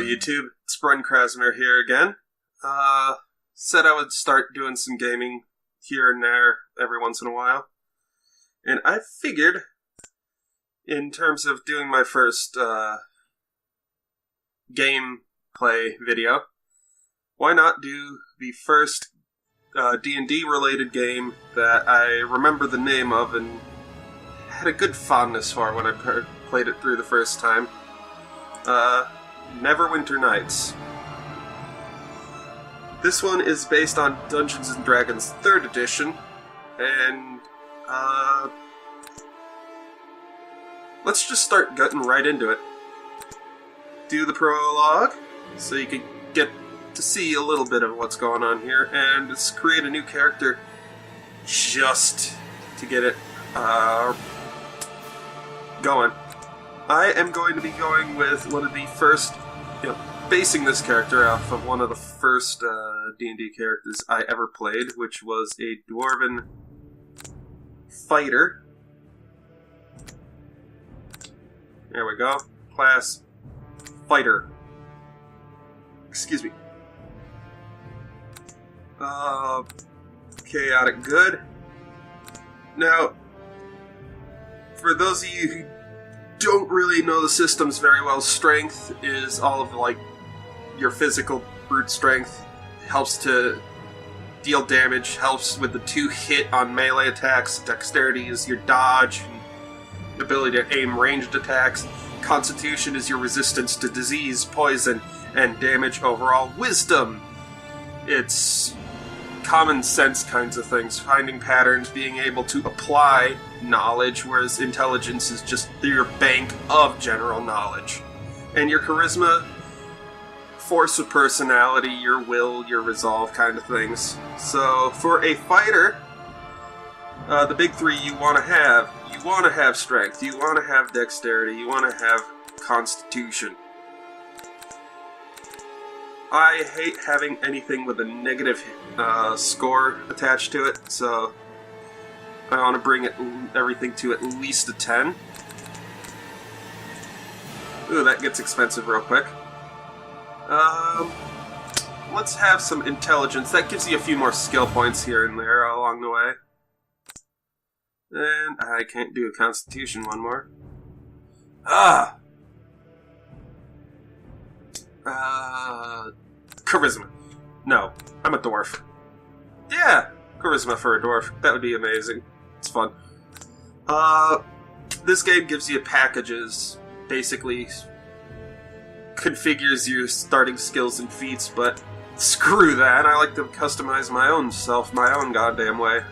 Hello YouTube, it's Bren here again. Said I would start doing some gaming here and there every once in a while. And I figured, in terms of doing my first gameplay video, why not do the first D&D related game that I remember the name of and had a good fondness for when I played it through the first time. Neverwinter Nights. This one is based on Dungeons & Dragons 3rd edition, and let's just start getting right into it. Do the prologue, so you can get to see a little bit of what's going on here, and let's create a new character just to get it going. I am going to be going with one of the first, basing this character off of one of the first D&D characters I ever played, which was a dwarven fighter. There we go. Class fighter. Excuse me. Chaotic good. Now, for those of you who don't really know the systems very well, strength is all of your physical brute strength, helps to deal damage, helps with the 2-hit on melee attacks. Dexterity is your dodge and ability to aim ranged attacks. Constitution is your resistance to disease, poison, and damage. Overall wisdom, it's common sense kinds of things, finding patterns, being able to apply knowledge, whereas intelligence is just your bank of general knowledge. And your charisma, force of personality, your will, your resolve kind of things. So for a fighter, the big three you want to have strength, you want to have dexterity, you want to have constitution. I hate having anything with a negative score attached to it, so I want to bring everything to at least a 10. Ooh, that gets expensive real quick. Let's have some intelligence. That gives you a few more skill points here and there along the way. And I can't do a constitution one more. Charisma. No, I'm a dwarf. Yeah, charisma for a dwarf. That would be amazing. It's fun. This game gives you packages, basically configures your starting skills and feats, but screw that. I like to customize my own self, my own goddamn way.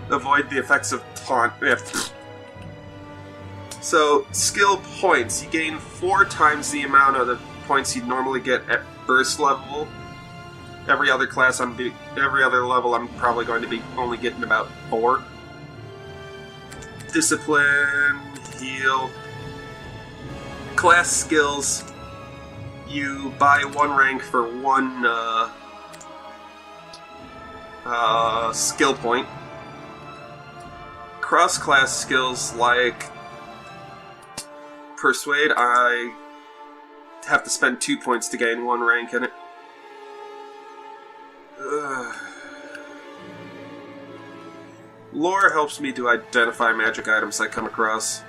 Avoid the effects of taunt. So, skill points. You gain 4 times the amount of the points you'd normally get at first level. Every other level I'm probably going to be only getting about 4. Discipline, heal. Class skills. You buy 1 rank for 1 skill point. Cross-class skills like Persuade, I have to spend 2 points to gain 1 rank in it. Lore helps me to identify magic items I come across.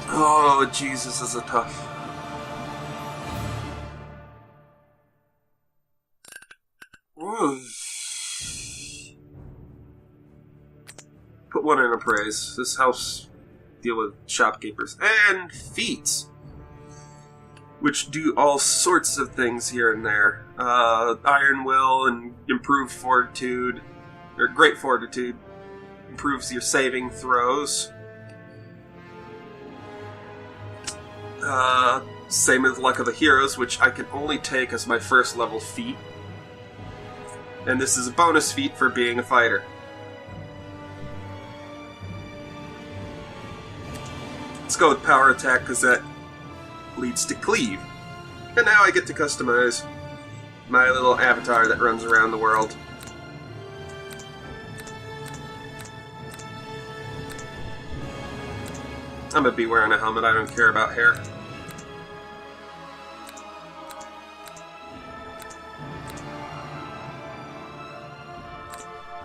Oh, Jesus, this is a tough. Put 1 in appraise. This helps deal with shopkeepers. And feats, which do all sorts of things here and there. Iron Will and improved fortitude, or great fortitude, improves your saving throws. Same as Luck of the Heroes, which I can only take as my first level feat. And this is a bonus feat for being a fighter. Let's go with Power Attack, because that leads to Cleave. And now I get to customize my little avatar that runs around the world. I'm gonna be wearing a helmet, I don't care about hair.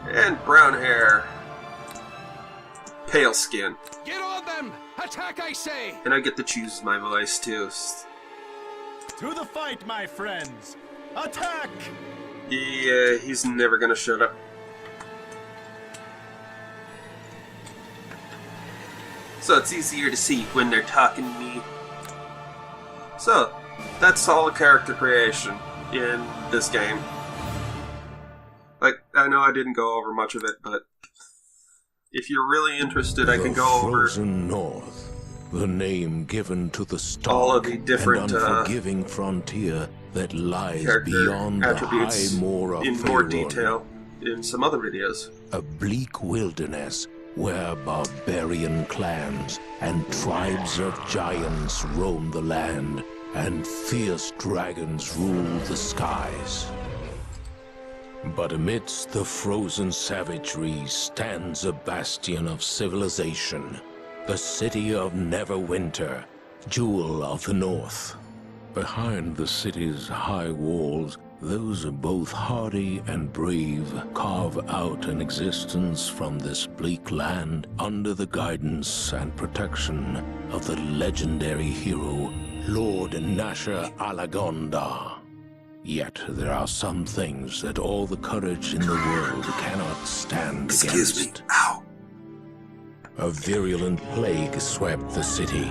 And brown hair. Pale skin. Get on them! Attack, I say! And I get to choose my voice too. To the fight, my friends! Attack! Yeah, he's never gonna shut up. So it's easier to see when they're talking to me. So, that's all the character creation in this game. Like, I know I didn't go over much of it, but if you're really interested, I can go over Frozen North, the name given to the stark all of the different and unforgiving frontier that lies beyond the high moor of in Faerun. more detail in some other videos. A bleak wilderness where barbarian clans and tribes of giants roam the land and fierce dragons rule the skies. But amidst the frozen savagery stands a bastion of civilization, the city of Neverwinter, jewel of the north. Behind the city's high walls, those both hardy and brave carve out an existence from this bleak land under the guidance and protection of the legendary hero, Lord Nasher Alagonda. Yet there are some things that all the courage in the world cannot stand against. Excuse me. Ow. A virulent plague swept the city,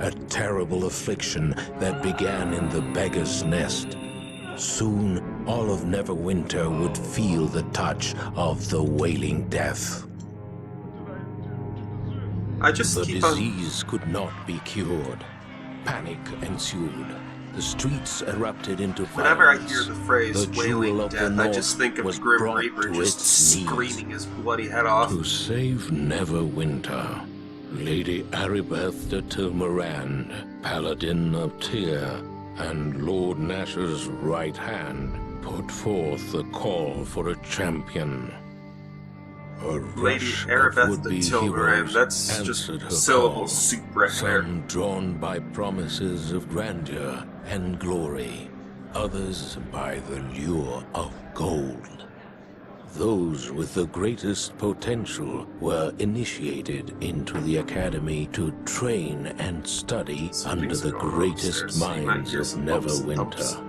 a terrible affliction that began in the beggar's nest. Soon, all of Neverwinter would feel the touch of the Wailing Death. I just The keep on... disease could not be cured. Panic ensued. The streets erupted into violence. Whenever I hear the phrase The Wailing jewel of the Death, I North just think of the was Grim brought Reaper to just its knees. screaming his bloody head off. To save Neverwinter, Lady Aribeth de Tylmatande, Paladin of Tyr, and Lord Nasher's right hand put forth the call for a champion. A Lady rush of Aribeth de would-be Tylmatande, heroes that's just answered her syllables call, soup right there. some drawn by promises of grandeur and glory, others by the lure of gold. Those with the greatest potential were initiated into the academy to train and study under the greatest minds of Neverwinter,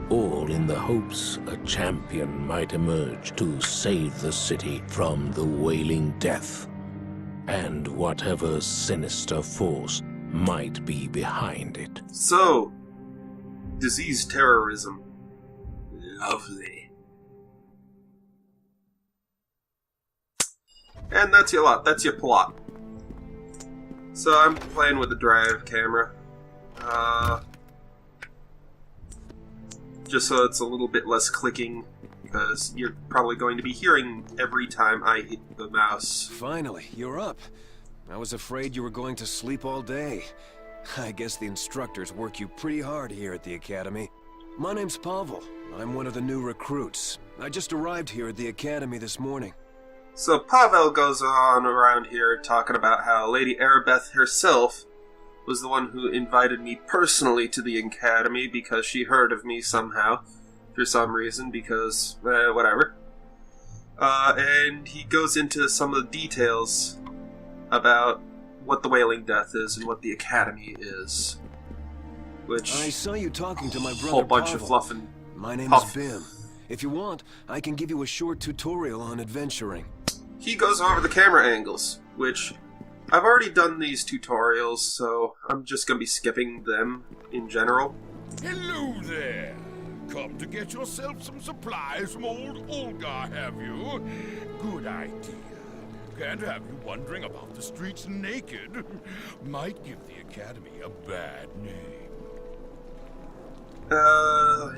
all in the hopes a champion might emerge to save the city from the Wailing Death, and whatever sinister force might be behind it. So, disease terrorism. Lovely. And that's your lot. That's your plot. So I'm playing with the drive camera. Just so it's a little bit less clicking, because you're probably going to be hearing every time I hit the mouse. Finally, you're up. I was afraid you were going to sleep all day. I guess the instructors work you pretty hard here at the academy. My name's Pavel. I'm one of the new recruits. I just arrived here at the academy this morning. So Pavel goes on around here talking about how Lady Aribeth herself was the one who invited me personally to the academy because she heard of me somehow, for some reason, because, whatever. And he goes into some of the details about what the Wailing Death is and what the academy is. Which, I saw you talking to my brother whole bunch Pavel. of fluff and My name puff. is Bim. If you want, I can give you a short tutorial on adventuring. He goes over the camera angles, which I've already done these tutorials, so I'm just going to be skipping them in general. Hello there! Come to get yourself some supplies from old Olgar, have you? Good idea. Can't have you wandering about the streets naked. Might give the Academy a bad name.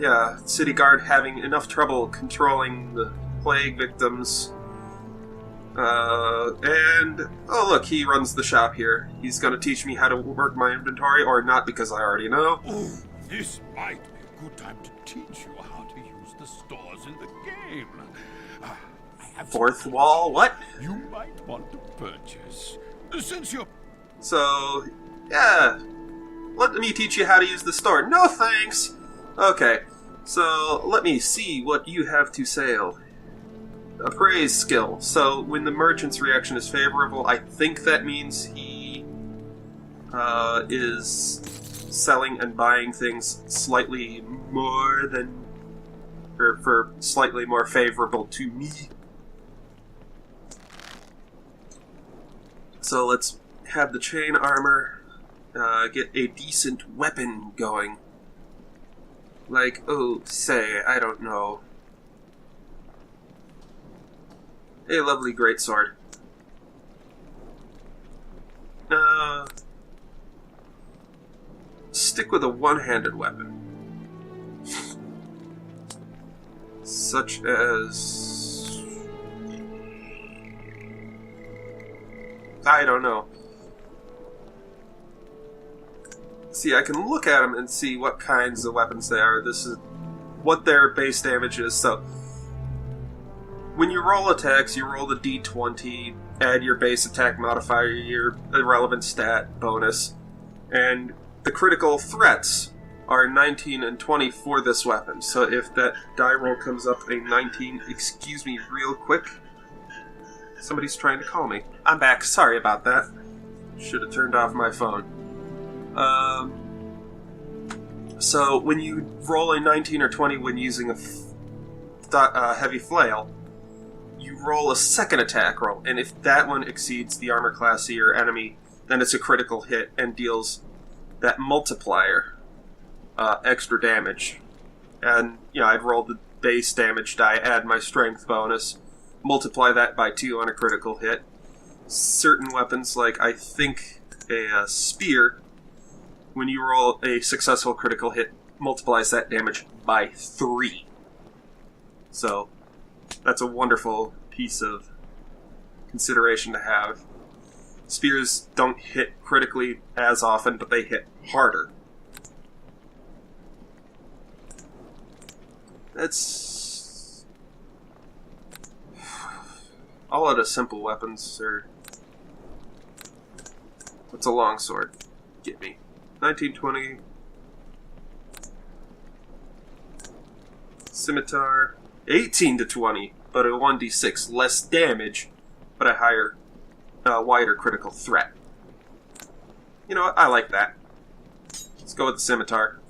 Yeah, city guard having enough trouble controlling the plague victims. And, oh look, he runs the shop here. He's gonna teach me how to work my inventory, or not, because I already know. Oh, this might be a good time to teach you how to use the stores in the game. I have Fourth wall, what? you might want to purchase. Since you're So, yeah. Let me teach you how to use the store. No thanks! Okay, so let me see what you have to sell. Appraise skill. So, when the merchant's reaction is favorable, I think that means he is selling and buying things slightly more than... or for slightly more favorable to me. So let's have the chain armor get a decent weapon going. Like, oh, say, I don't know. A lovely greatsword. Stick with a one-handed weapon. Such as... I don't know. See, I can look at them and see what kinds of weapons they are. This is what their base damage is. So, when you roll attacks, you roll the d20, add your base attack modifier, your irrelevant stat bonus, and the critical threats are 19 and 20 for this weapon. So if that die roll comes up a 19, excuse me real quick. Somebody's trying to call me. I'm back, sorry about that. Should have turned off my phone. So when you roll a 19 or 20 when using a heavy flail, you roll a second attack roll, and if that one exceeds the armor class of your enemy, then it's a critical hit and deals that multiplier extra damage. And, you know, I'd roll the base damage die, add my strength bonus, multiply that by 2 on a critical hit. Certain weapons, like I think a spear, when you roll a successful critical hit, multiplies that damage by 3. So, that's a wonderful piece of consideration to have. Spears don't hit critically as often, but they hit harder. That's... all of the simple weapons are... What's a longsword? Get me. 1920. Scimitar. 18 to 20, but a 1d6 less damage, but a higher, wider critical threat. You know what? I like that. Let's go with the scimitar.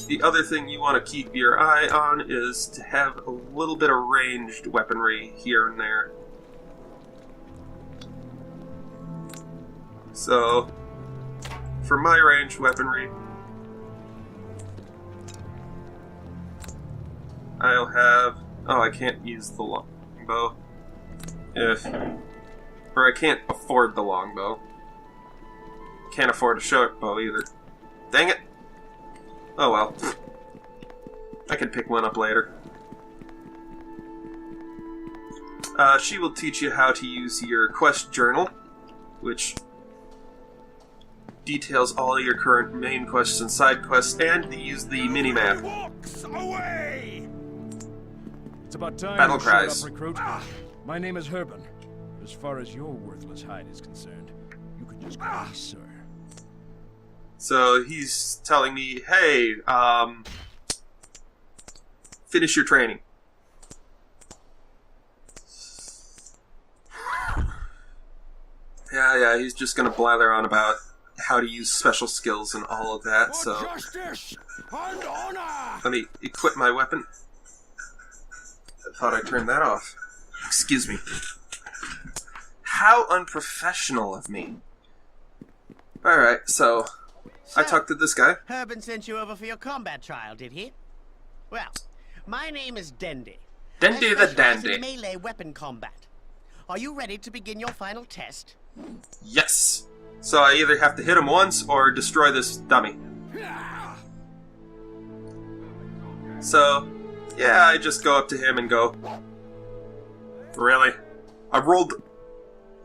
The other thing you want to keep your eye on is to have a little bit of ranged weaponry here and there. So, for my ranged weaponry, I'll have... oh, I can't use the longbow. Or I can't afford the longbow. Can't afford a short bow either. Dang it! Oh well. I can pick one up later. She will teach you how to use your quest journal, which details all your current main quests and side quests, and to use the minimap. Walks away! It's about time Battle you cries. showed up, recruit. My name is Herben. As far as your worthless hide is concerned, you can just call me sir. So he's telling me, hey, finish your training. Yeah, he's just gonna blather on about how to use special skills and all of that, so... justice and honor! Let me equip my weapon. I thought I turned that off. Excuse me. How unprofessional of me. Alright, so... I talked to this guy. Herben sent you over for your combat trial, did he? Well, my name is Dendy. Dendy I the specialize Dandy. in melee weapon combat. Are you ready to begin your final test? Yes. So I either have to hit him once or destroy this dummy. So, yeah, I just go up to him and go, really? I rolled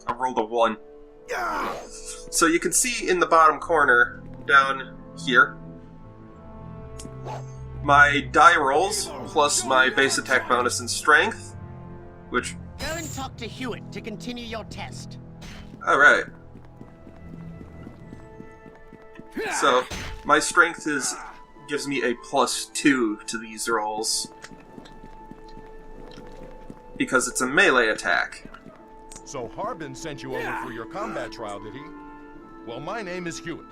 a 1. So you can see in the bottom corner, down here, my die rolls, plus my base attack bonus and strength, which... Go and talk to Hewitt to continue your test. Alright. So, my strength gives me a +2 to these rolls. Because it's a melee attack. So Harbin sent you over for your combat trial, did he? Well, my name is Hewitt.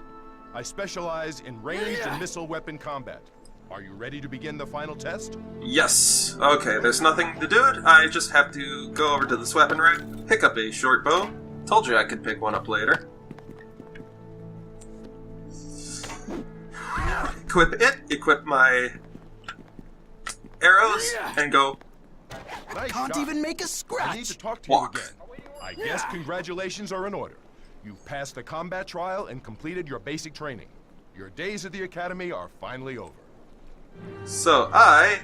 I specialize in ranged and missile weapon combat. Are you ready to begin the final test? Yes. Okay, there's nothing to do it. I just have to go over to this weapon rack, pick up a short bow. Told you I could pick one up later. Equip it, equip my arrows, and go Nice Can't shot. even make a I scratch. need to talk to walk. you again. I guess congratulations are in order. You've passed the combat trial and completed your basic training. Your days at the academy are finally over. So, I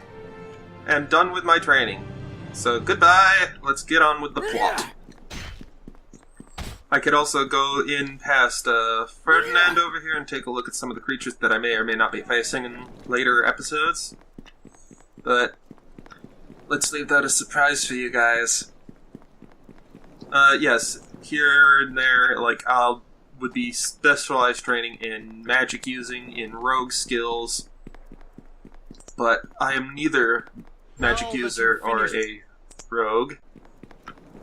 am done with my training. So, goodbye, let's get on with the plot. I could also go in past Ferdinand over here and take a look at some of the creatures that I may or may not be facing in later episodes. But, let's leave that a surprise for you guys. Yes, here and there, like, would be specialized training in magic using, in rogue skills, but I am neither magic user or a rogue.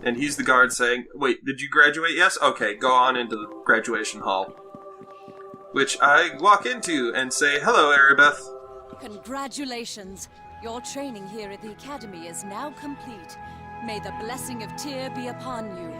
And he's the guard saying, wait, did you graduate? Yes? Okay, go on into the graduation hall. Which I walk into and say, hello, Aribeth. Congratulations. Your training here at the Academy is now complete. May the blessing of Tyr be upon you.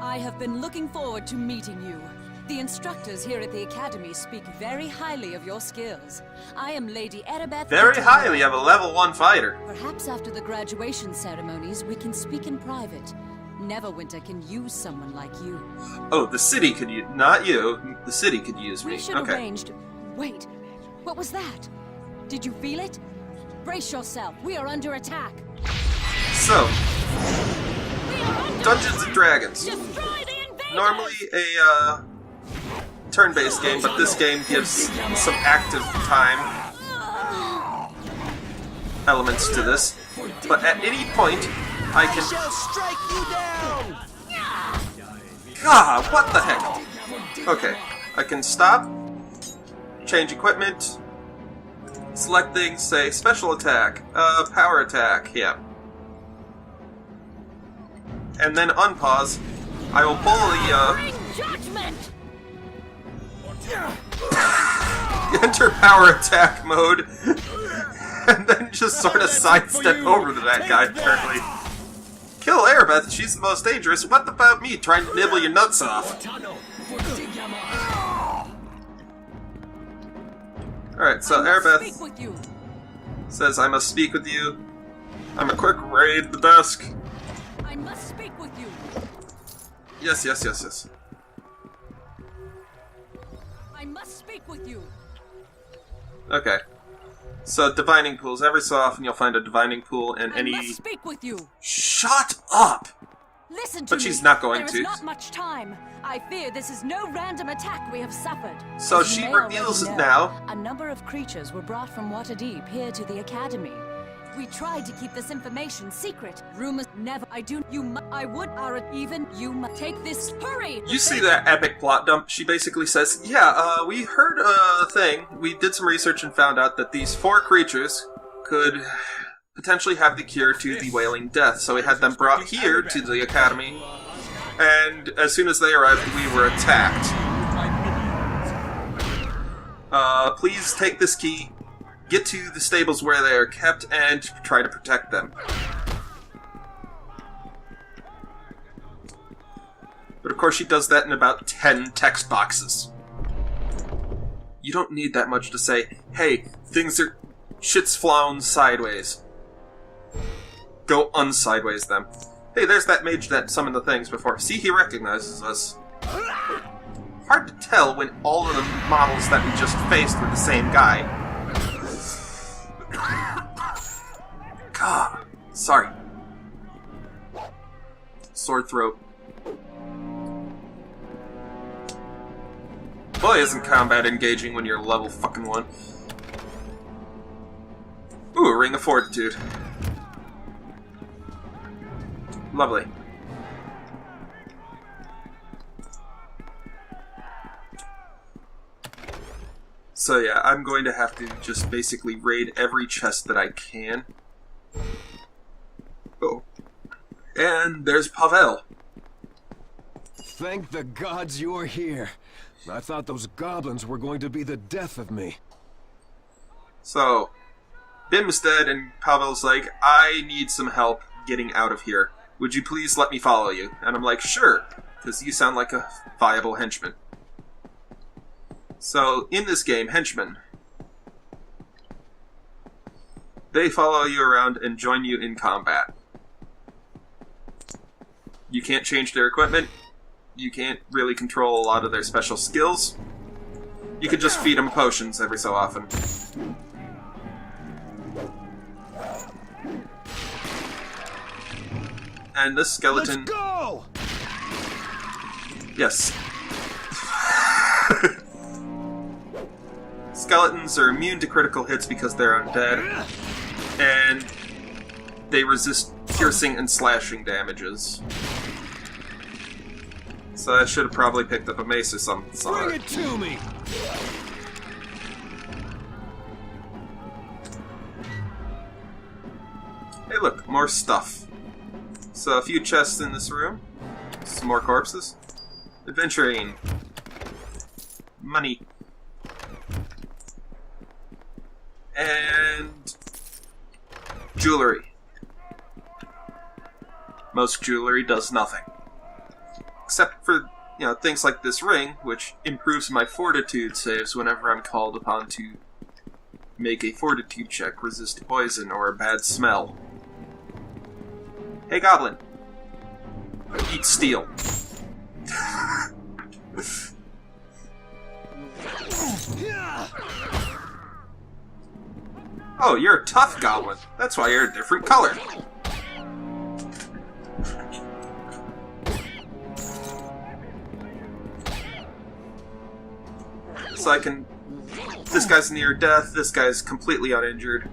I have been looking forward to meeting you. The instructors here at the Academy speak very highly of your skills. I am Lady Aribeth de Very Tylmatande. highly of a level 1 fighter. Perhaps after the graduation ceremonies, we can speak in private. Neverwinter can use someone like you. Oh, the city could use... Not you. The city could use me. We should Okay. arrange... Wait, what was that? Did you feel it? Brace yourself, we are under attack. So, Dungeons and Dragons. Destroy the invaders! Normally a turn-based game, but this game gives some active time elements to this. But at any point, I can... Shall strike you down. God, what the heck? Okay, I can stop, change equipment, select things, say special attack, power attack, yeah. And then unpause. I will pull Judgment! the enter power attack mode, and then just sort of sidestep over to that guy apparently. Kill Aribeth, she's the most dangerous. What about me trying to nibble your nuts off? Alright, so Aribeth Speak with you. says I must speak with you. I'm a quick raid the desk. I must speak with you. Yes, yes, yes, yes. I must speak with you. Okay. So, divining pools. Every so often you'll find a divining pool in I any... must speak with you. Shut up! Listen to But me. she's not going There to. is not much time. I fear this is no random attack we have suffered. So As you she may already reveals it know, now. A number of creatures were brought from Waterdeep here to the Academy. We tried to keep this information secret. Rumors never. I would, even you take this. Hurry! You see that epic plot dump? She basically says, yeah, we heard a thing. We did some research and found out that these 4 creatures could potentially have the cure to the Wailing Death. So we had them brought here to the Academy. And as soon as they arrived, we were attacked. Please take this key, get to the stables where they are kept, and try to protect them. But of course she does that in about 10 text boxes. You don't need that much to say, hey, shit's flown sideways. Go unsideways them. Hey, there's that mage that summoned the things before. See, he recognizes us. Hard to tell when all of the models that we just faced were the same guy. God, sorry. Sore throat. Boy, isn't combat engaging when you're level fucking 1. Ring of Fortitude. Lovely. So yeah, I'm going to have to just basically raid every chest that I can. Oh. And there's Pavel. Thank the gods you're here. I thought those goblins were going to be the death of me. So, Bim's dead, and Pavel's like, I need some help getting out of here. Would you please let me follow you? And I'm like, sure, because you sound like a viable henchman. So, in this game, henchmen, they follow you around and join you in combat. You can't change their equipment. You can't really control a lot of their special skills. You can just feed them potions every so often. And this skeleton... Let's go! Yes. Skeletons are immune to critical hits because they're undead. And they resist piercing and slashing damages. So I should have probably picked up a mace or some sort. Bring it to me! Hey look, more stuff. So a few chests in this room. Some more corpses. Adventuring. Money. And jewelry. Most jewelry does nothing. Except for, you know, things like this ring, which improves my fortitude saves whenever I'm called upon to make a fortitude check, resist poison, or a bad smell. Hey, Goblin. Eat steel. Oh, you're a tough goblin. That's why you're a different color. So I can... This guy's near death, this guy's completely uninjured.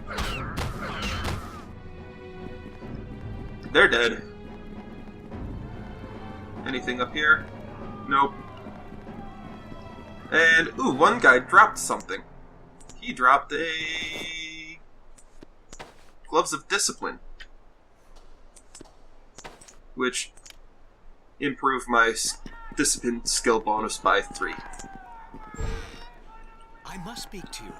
They're dead. Anything up here? Nope. And, ooh, one guy dropped something. He dropped a... Gloves of Discipline. Which improved my discipline skill bonus by 3. I must speak to you.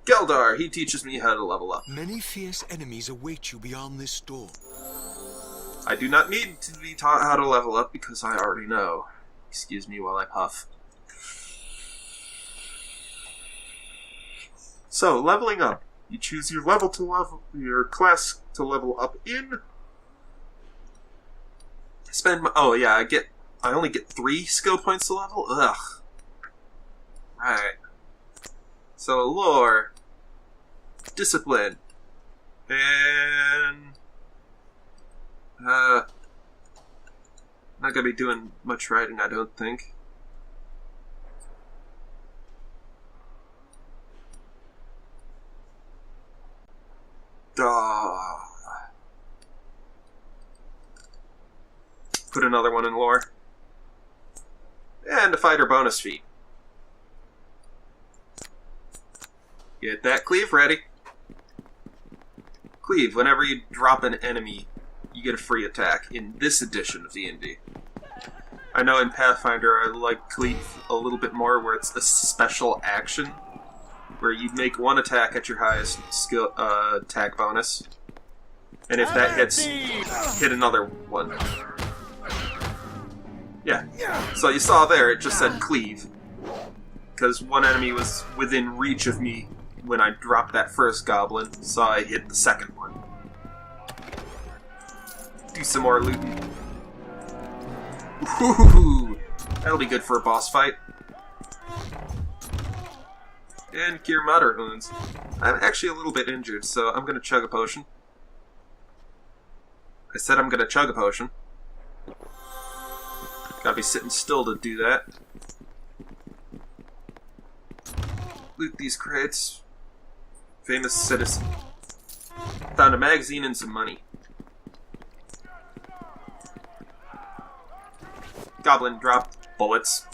Geldar, he teaches me how to level up. Many fierce enemies await you beyond this door. I do not need to be taught how to level up because I already know. Excuse me while I puff. So, leveling up. You choose your level to level, your class to level up in. Spend my, oh yeah, I only get 3 skill points to level? Ugh. Right. So, lore. Discipline. And... not gonna be doing much writing, I don't think. Duh. Put another one in lore. And a fighter bonus feat. Get that cleave ready. Cleave, whenever you drop an enemy, you get a free attack in this edition of D&D. I know in Pathfinder I like Cleave a little bit more, where it's a special action, where you make one attack at your highest skill attack bonus, and if that hits, hit another one. Yeah, so you saw there, it just said Cleave, because one enemy was within reach of me when I dropped that first goblin, so I hit the second one. Do some more looting. Woohoo! That'll be good for a boss fight. And cure moderate wounds. I'm actually a little bit injured, so I'm gonna chug a potion. I said I'm gonna chug a potion. Gotta be sitting still to do that. Loot these crates. Famous citizen. Found a magazine and some money. Goblin dropped bullets.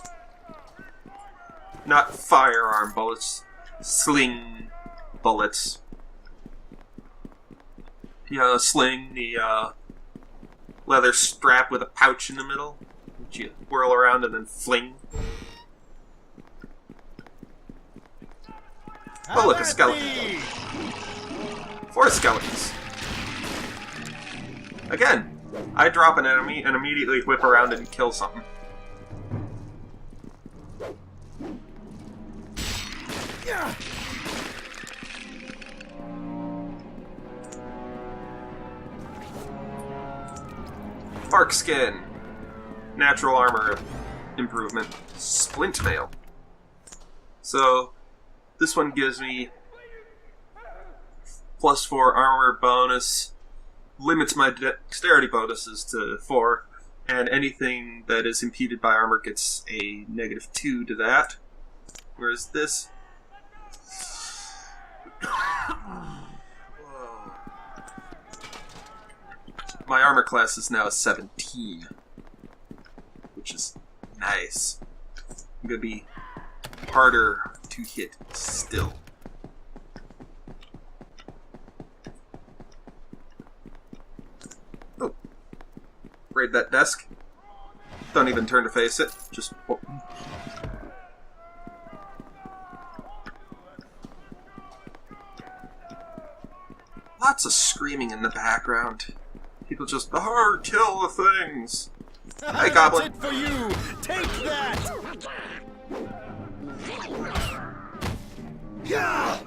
Not firearm bullets. Sling bullets. You know, a sling, the leather strap with a pouch in the middle, which you whirl around and then fling. Oh, look, a skeleton. 4 skeletons. Again, I drop an enemy and immediately whip around and kill something. Bark skin. Natural armor improvement. Splint mail. So, this one gives me +4 armor bonus, limits my dexterity bonuses to 4, and anything that is impeded by armor gets a -2 to that. Whereas this... Whoa. My armor class is now a 17, which is nice. I'm gonna be harder to hit still. Oh. Raid that desk. Don't even turn to face it. Just... Lots of screaming in the background. People just, kill the things! Hey, Goblin! That's it for you! Take that! Yeah!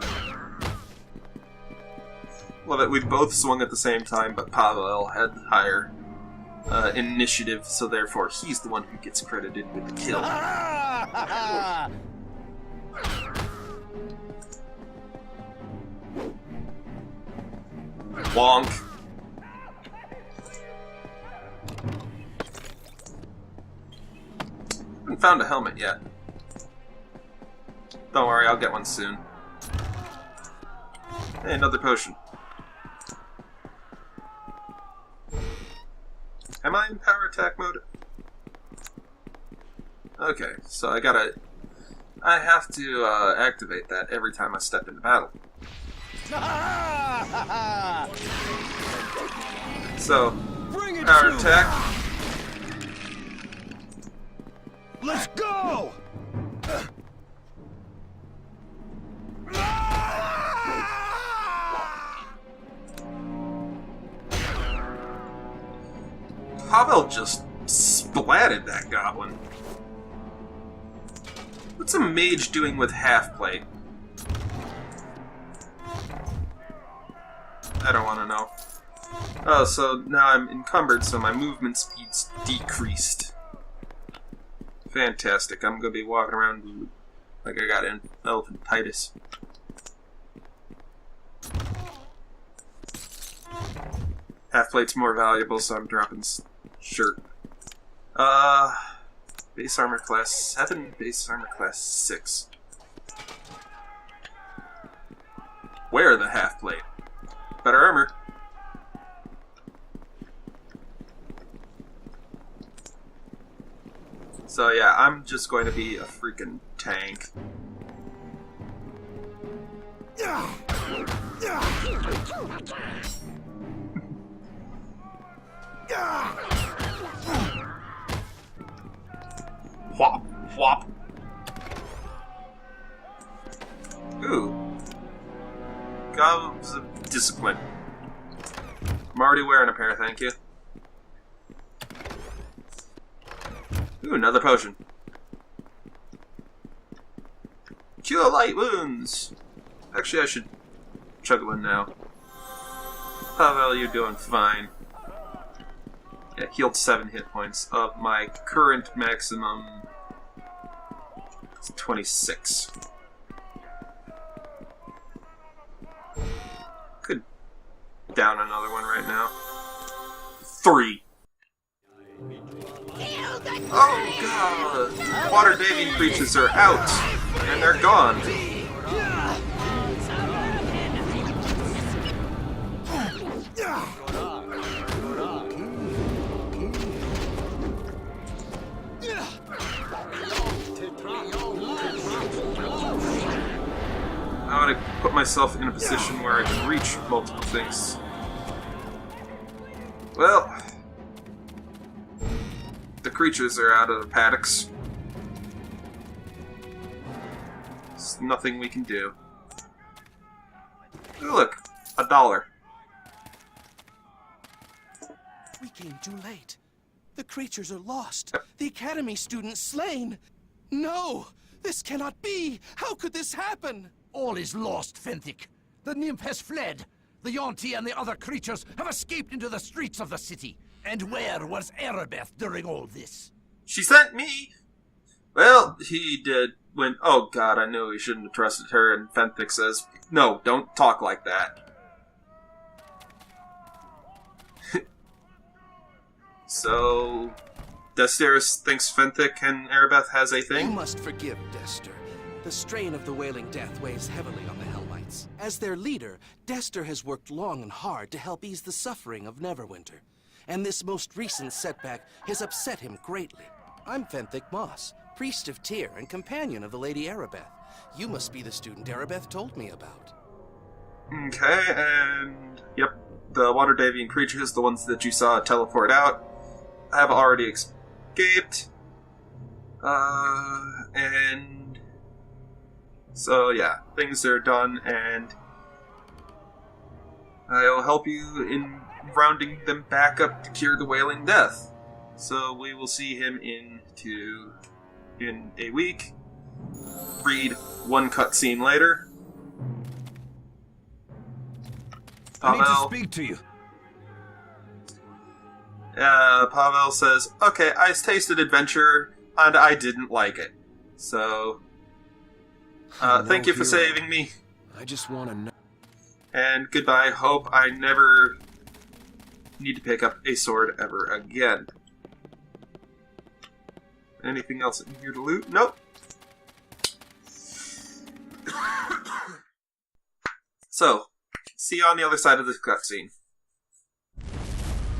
Love it, we both swung at the same time, but Pavel had higher initiative, so therefore he's the one who gets credited with the kill. Wonk. Haven't found a helmet yet. Don't worry, I'll get one soon. Hey, another potion. Am I in power attack mode? Okay, so I have to activate that every time I step into battle. So, power attack. Let's go! Pavel just splatted that goblin. What's a mage doing with half plate? I don't want to know. Oh, so now I'm encumbered, so my movement speed's decreased. Fantastic. I'm gonna be walking around like I got elephantitis. Half plate's more valuable, so I'm dropping shirt. Base armor class 7, base armor class 6. Wear the half plate. Better armor. So yeah, I'm just going to be a freaking tank. Whop, whop. Ooh. Gobs of discipline. I'm already wearing a pair, thank you. Ooh, another potion. Cure light wounds! Actually, I should chug one now. Pavel, you're doing fine. Yeah, healed 7 hit points of my current maximum. It's 26. Could down another one right now. 3. Oh god! Waterdavian creatures are out! And they're gone! myself in a position where I can reach multiple things. Well, the creatures are out of the paddocks. There's nothing we can do. Ooh, look, $1. We came too late. The creatures are lost. The Academy students slain. No! This cannot be! How could this happen? All is lost, Fenthick. The nymph has fled. The Yonti and the other creatures have escaped into the streets of the city. And where was Aribeth during all this? She sent me! Well, he did when... Oh god, I knew he shouldn't have trusted her, and Fenthick says, no, don't talk like that. So, Desthir thinks Fenthick and Aribeth has a You thing? must forgive Desthir. The strain of the Wailing Death weighs heavily on the Hellites. As their leader, Desthir has worked long and hard to help ease the suffering of Neverwinter. And this most recent setback has upset him greatly. I'm Fenthick Moss, priest of Tyr and companion of the Lady Aribeth. You must be the student Aribeth told me about. Okay, and... Yep, the Waterdavian creatures, the ones that you saw teleport out, have already escaped. And... So, yeah, things are done, and... I'll help you in rounding them back up to cure the Wailing Death. So we will see him in a week. Read one cutscene later. I need to Pavel, speak to you. Pavel says, okay, I tasted adventure, and I didn't like it. So, thank you for saving me. I just want to know. And goodbye. Hope I never need to pick up a sword ever again. Anything else in here to loot? Nope. So, see you on the other side of this cutscene.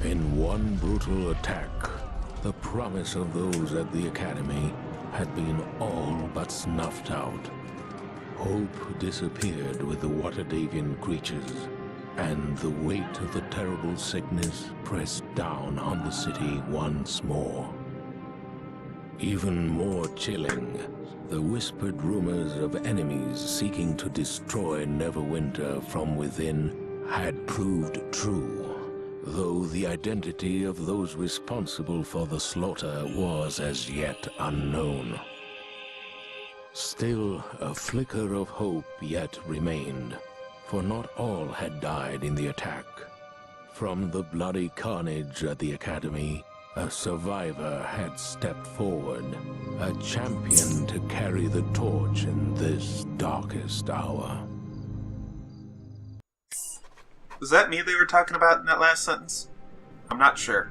In one brutal attack, the promise of those at the Academy had been all but snuffed out. Hope disappeared with the Waterdavian creatures, and the weight of the terrible sickness pressed down on the city once more. Even more chilling, the whispered rumors of enemies seeking to destroy Neverwinter from within had proved true, though the identity of those responsible for the slaughter was as yet unknown. Still, a flicker of hope yet remained, for not all had died in the attack. From the bloody carnage at the Academy, a survivor had stepped forward, a champion to carry the torch in this darkest hour. Was that me they were talking about in that last sentence? I'm not sure.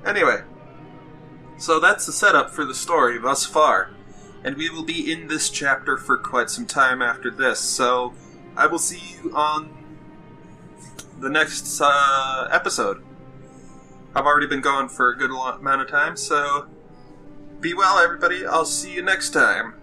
Anyway, so that's the setup for the story thus far. And we will be in this chapter for quite some time after this, so I will see you on the next episode. I've already been going for a good amount of time, so be well, everybody. I'll see you next time.